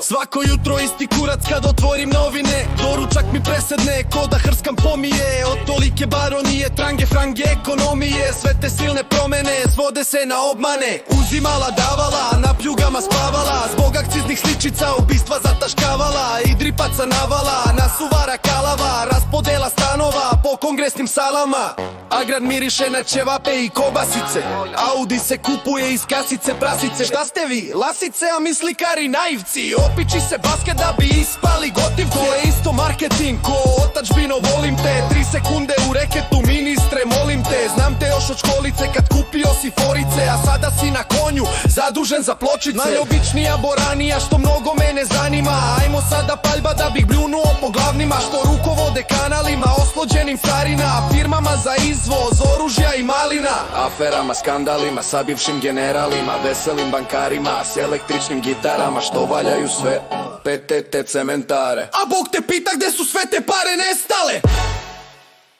Svako jutro isti kurac kad otvorim novine. Doručak mi presedne ko da hrskam pomije. Od tolike baronije, trange, frange, ekonomije. Sve te silne promene svode se na obmane. Uzimala, davala, na pljugama spavala. Zbog akciznih sličica ubistva zataškavala. I dripaca navala, nasuvara kalava. Raspodela stanova po kongresnim salama. Agrar miriše na ćevape i kobasice. Audi se kupuje iz kasice prasice. Šta ste vi, lasice, a mi slikari naivci. Opiči se basket da bi ispali gotivci. To je isto marketing, ko otačbino volim te. 3 sekunde u reketu, ministre molim te. Znam te još od školice kad kupio si forice. A sada si na konju, zadužen za pločice. Najobičnija boranija što mnogo mene zanima. Ajmo sada paljba da bih bljunuo po glavnima. Što rukovode kanalima, oslođenim carina. Firmama za izvoz, oružja i malina. Aferama, skandalima, sa bivšim generalima. Veselim bankarima, s električnim gitarama. Što valjaju sve PTT cementare. A Bog te pita gde su sve te pare nestale.